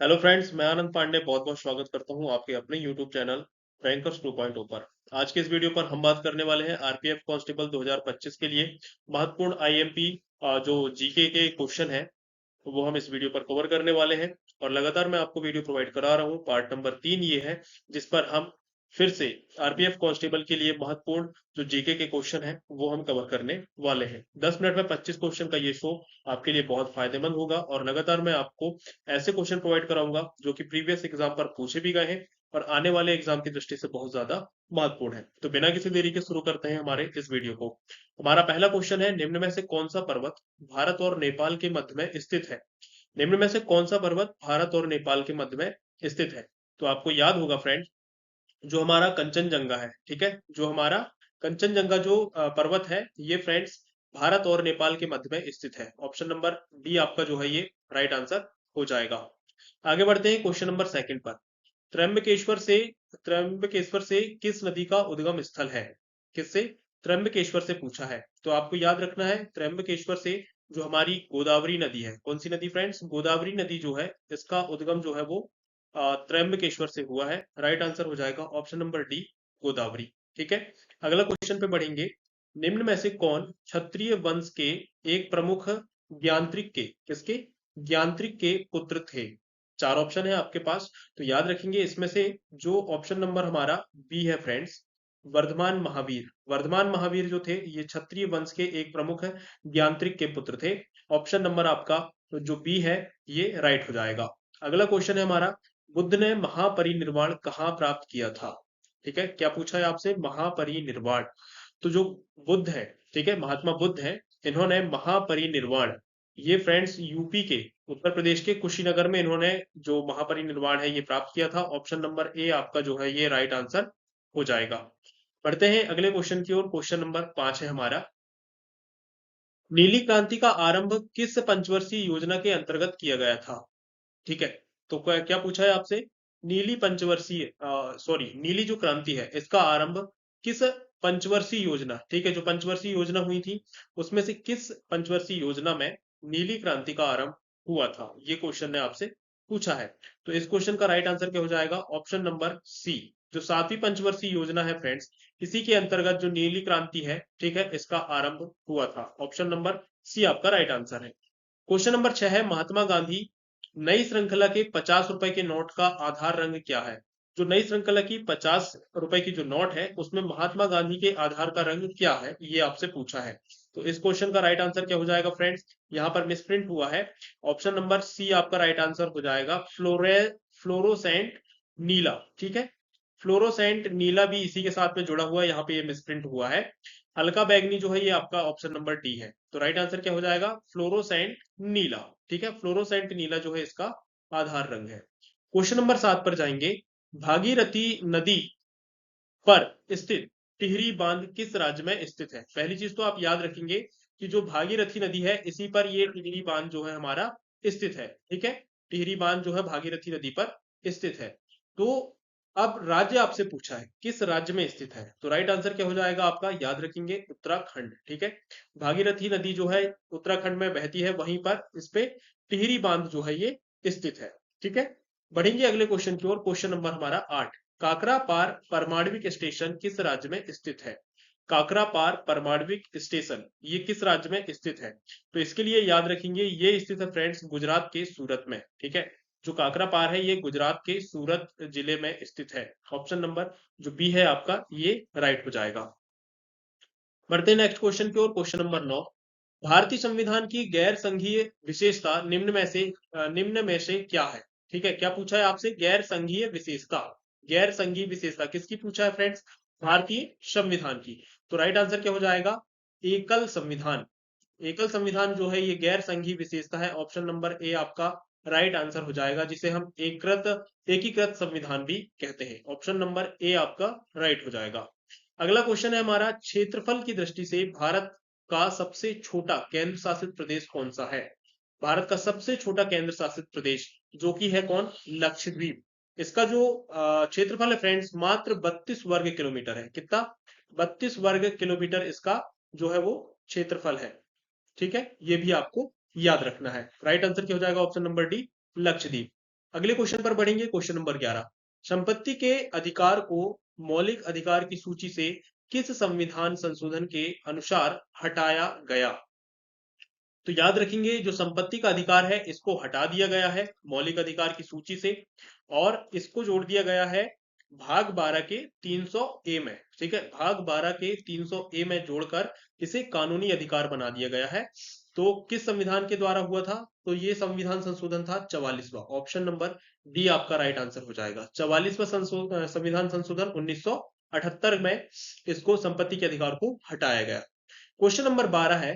Hello friends, मैं आनंद पांडे बहुत बहुत स्वागत करता हूं आपके अपने यूट्यूब चैनल रैंकर्स 2.0 पर। आज के इस वीडियो पर हम बात करने वाले हैं आरपीएफ कांस्टेबल 2025 के लिए महत्वपूर्ण आईएमपी जो जीके के क्वेश्चन है वो हम इस वीडियो पर कवर करने वाले हैं। और लगातार मैं आपको वीडियो प्रोवाइड करा रहा हूँ। पार्ट नंबर 3 ये है जिस पर हम फिर से आरपीएफ कांस्टेबल के लिए महत्वपूर्ण जो जीके के क्वेश्चन है वो हम कवर करने वाले हैं। 10 मिनट में 25 क्वेश्चन का ये शो आपके लिए बहुत फायदेमंद होगा और लगातार मैं आपको ऐसे क्वेश्चन प्रोवाइड कराऊंगा जो कि प्रीवियस एग्जाम पर पूछे भी गए हैं और आने वाले एग्जाम की दृष्टि से बहुत ज्यादा महत्वपूर्ण है। तो बिना किसी देरी के शुरू करते हैं हमारे इस वीडियो को। हमारा पहला क्वेश्चन है, निम्न में से कौन सा पर्वत भारत और नेपाल के मध्य में स्थित है? निम्न में से कौन सा पर्वत भारत और नेपाल के मध्य में स्थित है? तो आपको याद होगा फ्रेंड्स, जो हमारा कंचनजंगा है, ठीक है, जो हमारा कंचनजंगा जो पर्वत है, ये फ्रेंड्स भारत और नेपाल के मध्य में स्थित है। ऑप्शन नंबर डी आपका जो है ये राइट आंसर हो जाएगा। आगे बढ़ते हैं क्वेश्चन नंबर सेकंड पर। त्र्यंबकेश्वर से त्र्यंबकेश्वर से किस नदी का उद्गम स्थल है? किससे? त्र्यंबकेश्वर से पूछा है। तो आपको याद रखना है, त्र्यंबकेश्वर से जो हमारी गोदावरी नदी है, कौन सी नदी फ्रेंड्स? गोदावरी नदी जो है इसका उद्गम जो है वो त्र्यंबकेश्वर से हुआ है। राइट आंसर हो जाएगा ऑप्शन नंबर डी, गोदावरी। ठीक है, अगला क्वेश्चन पे बढ़ेंगे। निम्न में से कौन क्षत्रिय वंश के एक प्रमुख ज्ञांत्रिक के किसके ज्ञांत्रिक के पुत्र थे? चार ऑप्शन है आपके पास, तो याद रखेंगे इसमें से जो ऑप्शन नंबर हमारा बी है फ्रेंड्स, वर्धमान महावीर। वर्धमान महावीर जो थे ये क्षत्रिय वंश के एक प्रमुख ज्ञांत्रिक के पुत्र थे। ऑप्शन नंबर आपका जो बी है ये राइट हो जाएगा। अगला क्वेश्चन है हमारा, बुद्ध ने महापरिनिर्वाण कहाँ प्राप्त किया था? ठीक है, क्या पूछा है आपसे? महापरिनिर्वाण। तो जो बुद्ध है, ठीक है, महात्मा बुद्ध है, इन्होंने महापरिनिर्वाण ये फ्रेंड्स यूपी के उत्तर प्रदेश के कुशीनगर में इन्होंने जो महापरिनिर्वाण है ये प्राप्त किया था। ऑप्शन नंबर ए आपका जो है ये राइट आंसर हो जाएगा। बढ़ते हैं अगले क्वेश्चन की ओर। क्वेश्चन नंबर 5 है हमारा, नीली क्रांति का आरंभ किस पंचवर्षीय योजना के अंतर्गत किया गया था? ठीक है, तो क्या क्या पूछा है आपसे? नीली पंचवर्षीय सॉरी नीली जो क्रांति है इसका आरंभ किस पंचवर्षीय योजना, ठीक है, जो पंचवर्षीय योजना हुई थी उसमें से किस पंचवर्षीय योजना में नीली क्रांति का आरंभ हुआ था? ये क्वेश्चन ने आपसे पूछा है। तो इस क्वेश्चन का राइट आंसर क्या हो जाएगा? ऑप्शन नंबर सी, जो सातवीं पंचवर्षीय योजना है फ्रेंड्स, इसी के अंतर्गत जो नीली क्रांति है, ठीक है, इसका आरंभ हुआ था। ऑप्शन नंबर सी आपका राइट आंसर है। क्वेश्चन नंबर 6 है, महात्मा गांधी नई श्रृंखला के 50 रुपए के नोट का आधार रंग क्या है? जो नई श्रृंखला की 50 रुपए की जो नोट है उसमें महात्मा गांधी के आधार का रंग क्या है, ये आपसे पूछा है। तो इस क्वेश्चन का राइट आंसर क्या हो जाएगा फ्रेंड्स? यहाँ पर मिसप्रिंट हुआ है। ऑप्शन नंबर सी आपका राइट आंसर हो जाएगा, फ्लोरोसेंट नीला। ठीक है, फ्लोरोसेंट नीला भी इसी के साथ में जुड़ा हुआ है, यहाँ पे ये मिसप्रिंट हुआ है। हल्का बैगनी जो है ये आपका ऑप्शन नंबर डी है। तो राइट आंसर क्या हो जाएगा? फ्लोरोसेंट नीला। ठीक है, फ्लोरोसेंट नीला जो है इसका आधार रंग है। क्वेश्चन नंबर 7 पर जाएंगे। भागीरथी नदी पर स्थित टिहरी बांध किस राज्य में स्थित है? पहली चीज तो आप याद रखेंगे कि जो भागीरथी नदी है इसी पर ये टिहरी बांध जो है हमारा स्थित है। ठीक है, टिहरी बांध जो है भागीरथी नदी पर स्थित है। तो अब राज्य आपसे पूछा है किस राज्य में स्थित है, तो राइट आंसर क्या हो जाएगा आपका? याद रखेंगे उत्तराखंड। ठीक है, भागीरथी नदी जो है उत्तराखंड में बहती है, वहीं पर इस पे टिहरी बांध जो है ये स्थित है। ठीक है, बढ़ेंगे अगले क्वेश्चन की ओर। क्वेश्चन नंबर हमारा 8, काकरा पार परमाणविक स्टेशन किस राज्य में स्थित है? काकरा पार परमाणविक स्टेशन ये किस राज्य में स्थित है? तो इसके लिए याद रखेंगे ये स्थित है फ्रेंड्स गुजरात के सूरत में। ठीक है, जो काकरा पार है ये गुजरात के सूरत जिले में स्थित है। ऑप्शन नंबर जो बी है आपका ये राइट हो जाएगा। बढ़ते हैं नेक्स्ट क्वेश्चन की ओर। क्वेश्चन नंबर 9, भारतीय संविधान की गैर संघीय विशेषता निम्न में से क्या है? ठीक है, क्या पूछा है आपसे? गैर संघीय विशेषता। गैर संघीय विशेषता किसकी पूछा है फ्रेंड्स? भारतीय संविधान की। तो राइट आंसर क्या हो जाएगा? एकल संविधान। एकल संविधान जो है ये गैर संघीय विशेषता है। ऑप्शन नंबर ए आपका राइट आंसर हो जाएगा, जिसे हम एकीकृत संविधान भी कहते हैं। ऑप्शन नंबर ए आपका राइट हो जाएगा। अगला क्वेश्चन है हमारा, क्षेत्रफल की दृष्टि से भारत का सबसे छोटा केंद्र शासित प्रदेश कौन सा है? भारत का सबसे छोटा केंद्र शासित प्रदेश जो कि है कौन? लक्षद्वीप। इसका जो क्षेत्रफल है फ्रेंड्स मात्र 32 वर्ग किलोमीटर है। कितना? 32 वर्ग किलोमीटर इसका जो है वो क्षेत्रफल है। ठीक है, ये भी आपको याद रखना है। राइट आंसर क्या हो जाएगा? Option number D, Lakshadweep. अगले क्वेश्चन पर बढ़ेंगे, क्वेश्चन नंबर 11। संपत्ति के अधिकार को मौलिक अधिकार की सूची से किस संविधान संशोधन के अनुसार हटाया गया? तो याद रखेंगे, जो संपत्ति का अधिकार है इसको हटा दिया गया है मौलिक अधिकार की सूची से, और इसको जोड़ दिया गया है भाग 12 के 300 ए में। ठीक है, भाग 12 के 300 ए में जोड़कर इसे कानूनी अधिकार बना दिया गया है। तो किस संविधान के द्वारा हुआ था? तो ये संविधान संशोधन था 44वां। ऑप्शन नंबर डी आपका राइट आंसर हो जाएगा। 44वां संविधान संशोधन 1978 में इसको संपत्ति के अधिकार को हटाया गया। क्वेश्चन नंबर 12 है,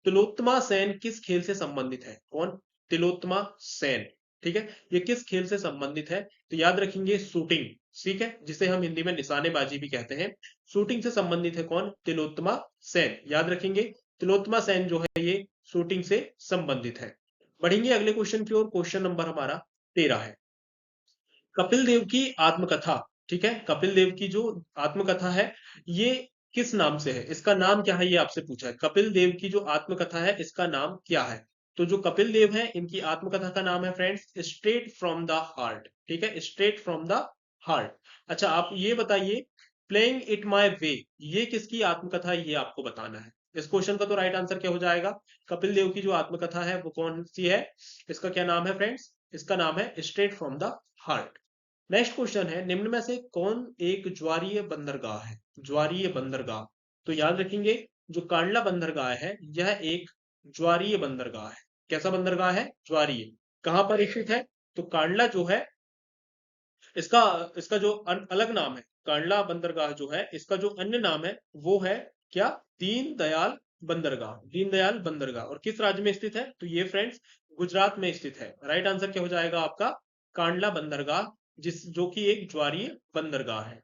तिलोत्तमा सेन किस खेल से संबंधित है? कौन? तिलोत्तमा सेन। ठीक है, ये किस खेल से संबंधित है? तो याद रखेंगे शूटिंग। ठीक है, जिसे हम हिंदी में निशानेबाजी भी कहते हैं। शूटिंग से संबंधित है कौन? तिलोत्तमा सेन। याद रखेंगे, तिलोत्तमा सेन जो है ये शूटिंग से संबंधित है। बढ़ेंगे अगले क्वेश्चन की ओर। क्वेश्चन नंबर हमारा 13 है, कपिल देव की आत्मकथा। ठीक है, कपिल देव की जो आत्मकथा है ये किस नाम से है? इसका नाम क्या है ये आपसे पूछा है। कपिल देव की जो आत्मकथा है इसका नाम क्या है? तो जो कपिल देव है इनकी आत्मकथा का नाम है friends straight from the heart. ठीक है, स्ट्रेट फ्रॉम द हार्ट। अच्छा, आप ये बताइए, प्लेइंग इट माई वे ये किसकी आत्मकथा है ये आपको बताना है। इस क्वेश्चन का तो राइट आंसर क्या हो जाएगा? कपिल देव की जो आत्मकथा है वो कौन सी है? इसका क्या नाम है फ्रेंड्स? इसका नाम है straight from the heart. Next question है, निम्न में से कौन एक ज्वारीय बंदरगाह है? ज्वारीय बंदरगाह। तो याद रखेंगे, जो कांडला बंदरगाह है यह एक ज्वारीय बंदरगाह है। कैसा बंदरगाह है? ज्वारीय। कहां पर स्थित है? तो कांडला जो है इसका इसका जो अलग नाम है, कांडला बंदरगाह जो है इसका जो अन्य नाम है वो है क्या? दीनदयाल बंदरगाह। दीनदयाल बंदरगाह। और किस राज्य में स्थित है? तो ये फ्रेंड्स गुजरात में स्थित है। राइट आंसर क्या हो जाएगा आपका? कांडला बंदरगाह, जिस जो कि एक ज्वारीय बंदरगाह है।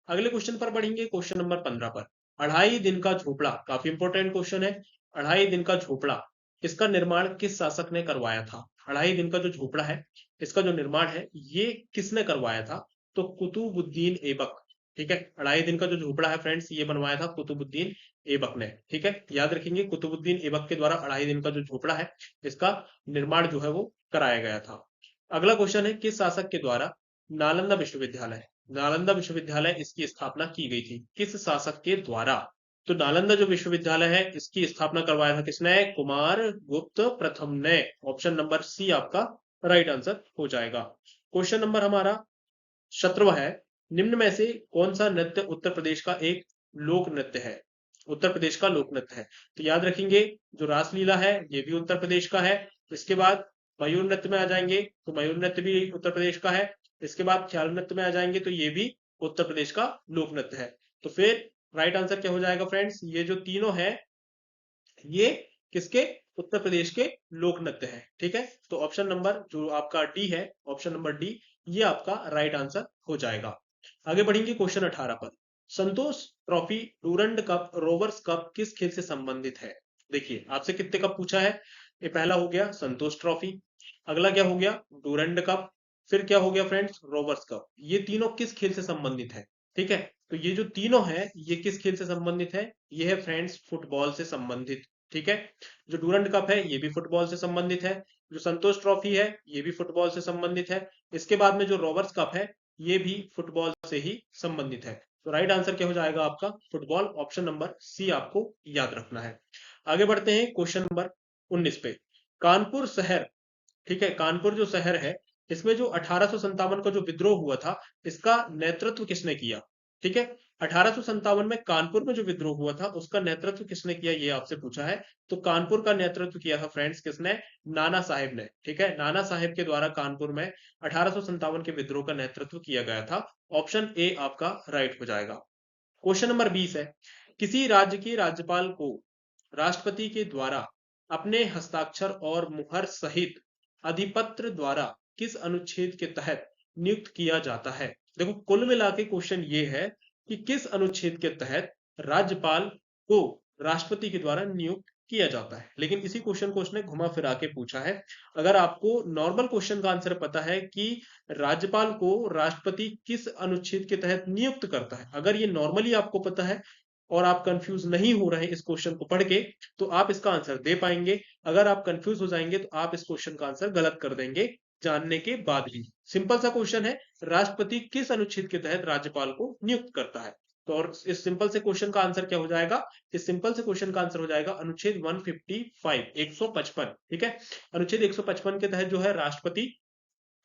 अगले क्वेश्चन पर बढ़ेंगे, क्वेश्चन नंबर 15 पर। अढ़ाई दिन का झोपड़ा, काफी इंपोर्टेंट क्वेश्चन है। अढ़ाई दिन का झोपड़ा, इसका निर्माण किस शासक ने करवाया था? अढ़ाई दिन का जो झोपड़ा है इसका जो निर्माण है ये किसने करवाया था? तो कुतुबुद्दीन ऐबक। ठीक है, अढ़ाई दिन का जो झोपड़ा है फ्रेंड्स ये बनवाया था कुतुबुद्दीन ऐबक ने। ठीक है, याद रखेंगे कुतुबुद्दीन ऐबक के द्वारा अढ़ाई दिन का जो झोपड़ा है इसका निर्माण जो है वो कराया गया था। अगला क्वेश्चन है, किस शासक के द्वारा नालंदा विश्वविद्यालय, नालंदा विश्वविद्यालय इसकी स्थापना की गई थी? किस शासक के द्वारा? तो नालंदा जो विश्वविद्यालय है इसकी स्थापना करवाया था किसने? कुमार गुप्त प्रथम ने। ऑप्शन नंबर सी आपका राइट आंसर हो जाएगा। क्वेश्चन नंबर हमारा 17वां है, निम्न में से कौन सा नृत्य उत्तर प्रदेश का एक लोक नृत्य है? उत्तर प्रदेश का लोक नृत्य है। तो याद रखेंगे, जो रासलीला है ये भी उत्तर प्रदेश का है। इसके बाद मयूर नृत्य में आ जाएंगे तो मयूर नृत्य भी उत्तर प्रदेश का है। इसके बाद ख्याल नृत्य में आ जाएंगे तो ये भी उत्तर प्रदेश का लोक नृत्य है। तो फिर राइट आंसर क्या हो जाएगा फ्रेंड्स? ये जो तीनों है ये किसके? उत्तर प्रदेश के लोक नृत्य है। ठीक है, तो ऑप्शन नंबर जो आपका डी है, ऑप्शन नंबर डी, ये आपका राइट आंसर हो जाएगा। आगे बढ़ेंगे क्वेश्चन 18 पर। Santosh trophy, Durand cup, Rovers cup किस खेल से संबंधित है? देखिए, आपसे कितने कप पूछा है? ये पहला हो गया संतोष ट्रॉफी, अगला क्या हो गया? डूरंड कप, फिर क्या हो गया फ्रेंड्स? Rovers cup. ये तीनों किस खेल से संबंधित है? ठीक है, तो ये जो तीनों है ये किस खेल से संबंधित है? ये है फ्रेंड्स फुटबॉल से संबंधित। ठीक है, जो डूरंड कप है ये भी फुटबॉल से संबंधित है, जो संतोष ट्रॉफी है ये भी फुटबॉल से संबंधित है, इसके बाद में जो रोवर्स कप है ये भी फुटबॉल से ही संबंधित है। तो राइट आंसर क्या हो जाएगा आपका? फुटबॉल। ऑप्शन नंबर सी आपको याद रखना है। आगे बढ़ते हैं क्वेश्चन नंबर 19 पे। कानपुर शहर, ठीक है, कानपुर जो शहर है इसमें जो 1857 का जो विद्रोह हुआ था इसका नेतृत्व किसने किया? ठीक है, 1857 में कानपुर में जो विद्रोह हुआ था उसका नेतृत्व किसने किया ये आपसे पूछा है। तो कानपुर का नेतृत्व किया था फ्रेंड्स किसने? नाना साहेब ने। ठीक है, नाना साहेब के द्वारा कानपुर में 1857 के विद्रोह का नेतृत्व किया गया था। ऑप्शन ए आपका राइट हो जाएगा। क्वेश्चन नंबर 20 है, किसी राज्य के राज्यपाल को राष्ट्रपति के द्वारा अपने हस्ताक्षर और मुहर सहित अधिपत्र द्वारा किस अनुच्छेद के तहत नियुक्त किया जाता है? देखो, कुल मिला के क्वेश्चन ये है कि किस अनुच्छेद के तहत राज्यपाल को राष्ट्रपति के द्वारा नियुक्त किया जाता है। लेकिन इसी क्वेश्चन को उसने घुमा फिरा के पूछा है। अगर आपको नॉर्मल क्वेश्चन का आंसर पता है कि राज्यपाल को राष्ट्रपति किस अनुच्छेद के तहत नियुक्त करता है, अगर ये नॉर्मली आपको पता है और आप कंफ्यूज नहीं हो रहे इस क्वेश्चन को पढ़ के, तो आप इसका आंसर दे पाएंगे। अगर आप कंफ्यूज हो जाएंगे तो आप इस क्वेश्चन का आंसर गलत कर देंगे। जानने के बाद भी। सिंपल सा क्वेश्चन है, राष्ट्रपति किस अनुच्छेद के तहत राज्यपाल को नियुक्त करता है? तो और इस सिंपल से क्वेश्चन का आंसर क्या हो जाएगा? इस सिंपल से क्वेश्चन का आंसर हो जाएगा अनुच्छेद 155, 155। ठीक है, अनुच्छेद 155 के तहत जो है राष्ट्रपति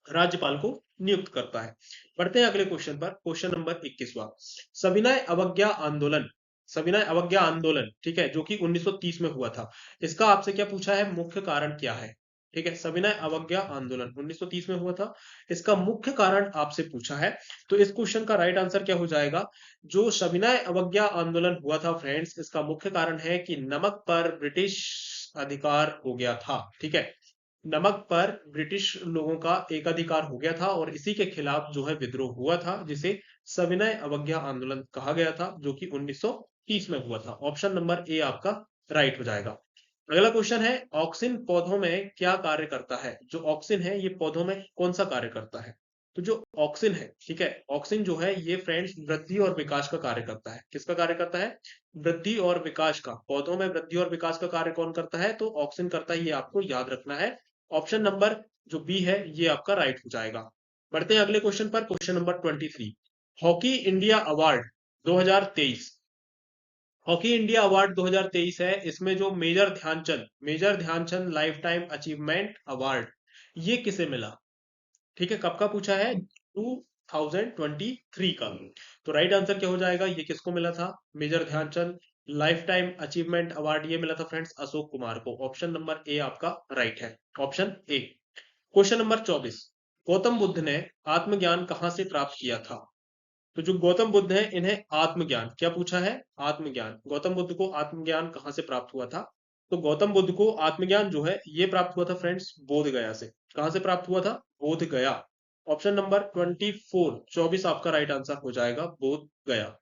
राज्यपाल को नियुक्त करता है। बढ़ते हैं अगले क्वेश्चन पर, क्वेश्चन नंबर 21वां। सविनय अवज्ञा आंदोलन, सविनय अवज्ञा आंदोलन, ठीक है, जो कि 1930 में हुआ था, इसका आपसे क्या पूछा है, मुख्य कारण क्या है? ठीक है, सविनय अवज्ञा आंदोलन 1930 में हुआ था, इसका मुख्य कारण आपसे पूछा है। तो इस क्वेश्चन का राइट आंसर क्या हो जाएगा? जो सविनय अवज्ञा आंदोलन हुआ था फ्रेंड्स, इसका मुख्य कारण है कि नमक पर ब्रिटिश अधिकार हो गया था। ठीक है, नमक पर ब्रिटिश लोगों का एकाधिकार हो गया था और इसी के खिलाफ जो है विद्रोह हुआ था, जिसे सविनय अवज्ञा आंदोलन कहा गया था, जो कि 1930 में हुआ था। ऑप्शन नंबर ए आपका राइट हो जाएगा। अगला क्वेश्चन है, ऑक्सिन पौधों में क्या कार्य करता है? जो ऑक्सिन है ये पौधों में कौन सा कार्य करता है? तो जो ऑक्सिन है, ठीक है, ऑक्सिन जो है ये फ्रेंड्स वृद्धि और विकास का कार्य करता है। किसका कार्य करता है? वृद्धि और विकास का। पौधों में वृद्धि और विकास का कार्य कौन करता है? तो ऑक्सिन करता है, ये आपको याद रखना है। ऑप्शन नंबर जो बी है ये आपका राइट हो जाएगा। बढ़ते हैं अगले क्वेश्चन पर, question number 23। Hockey India award 2023, hockey India award 2023 है, इसमें जो major Dhyan Chand lifetime achievement award, ये किसे मिला? ठीक है, कब का पूछा है? 2023 का। तो राइट आंसर क्या हो जाएगा? ये किसको मिला था? Major Dhyan Chand lifetime achievement award ये मिला था फ्रेंड्स अशोक कुमार को। ऑप्शन नंबर ए आपका राइट है, option A. Question number 24। Gautam Buddha ने आत्मज्ञान कहां से प्राप्त किया था? तो जो गौतम बुद्ध है इन्हें आत्मज्ञान, क्या पूछा है? आत्मज्ञान, गौतम बुद्ध को आत्मज्ञान कहां से प्राप्त हुआ था? तो गौतम बुद्ध को आत्मज्ञान जो है ये प्राप्त हुआ था फ्रेंड्स बोध गया से। कहां से प्राप्त हुआ था? बोध गया। ऑप्शन नंबर 24 आपका राइट आंसर हो जाएगा, बोध गया।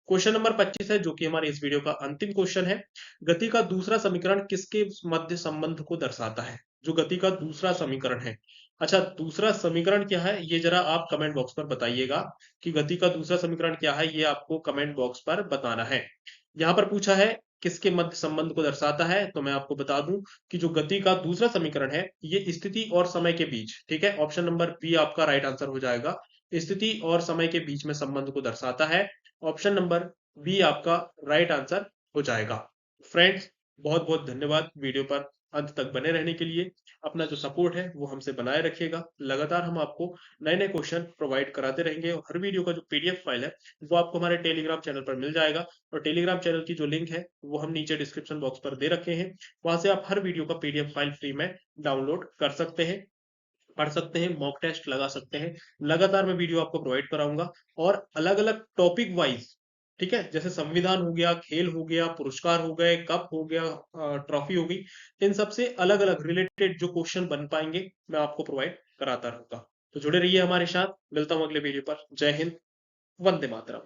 क्वेश्चन नंबर 25 है, जो कि हमारे इस वीडियो का अंतिम क्वेश्चन है। गति का दूसरा समीकरण किसके मध्य संबंध को दर्शाता है? जो गति का दूसरा समीकरण है, अच्छा दूसरा समीकरण क्या है ये जरा आप कमेंट बॉक्स पर बताइएगा, कि गति का दूसरा समीकरण क्या है ये आपको कमेंट बॉक्स पर बताना है। यहाँ पर पूछा है किसके मध्य संबंध को दर्शाता है, तो मैं आपको बता दूं कि जो गति का दूसरा समीकरण है ये स्थिति और समय के बीच, ठीक है, ऑप्शन नंबर बी आपका राइट आंसर हो जाएगा। स्थिति और समय के बीच में संबंध को दर्शाता है। ऑप्शन नंबर बी आपका राइट आंसर हो जाएगा। फ्रेंड्स बहुत बहुत धन्यवाद वीडियो पर अंत तक बने रहने के लिए। अपना जो सपोर्ट है वो हमसे बनाए रखिएगा। लगातार हम आपको नए नए क्वेश्चन प्रोवाइड कराते रहेंगे और हर वीडियो का जो पीडीएफ फाइल है वो आपको हमारे टेलीग्राम चैनल पर मिल जाएगा। और टेलीग्राम चैनल की जो लिंक है वो हम नीचे डिस्क्रिप्शन बॉक्स पर दे रखे हैं, वहां से आप हर वीडियो का पीडीएफ फाइल फ्री में डाउनलोड कर सकते हैं, पढ़ सकते हैं, मॉक टेस्ट लगा सकते हैं। लगातार मैं वीडियो आपको प्रोवाइड कराऊंगा और अलग अलग टॉपिक वाइज, ठीक है, जैसे संविधान हो गया, खेल हो गया, पुरस्कार हो गए, कप हो गया, ट्रॉफी हो गई, इन सब से अलग अलग रिलेटेड जो क्वेश्चन बन पाएंगे मैं आपको प्रोवाइड कराता रहूंगा। तो जुड़े रहिए हमारे साथ, मिलता हूं अगले वीडियो पर। जय हिंद, वंदे मातरम।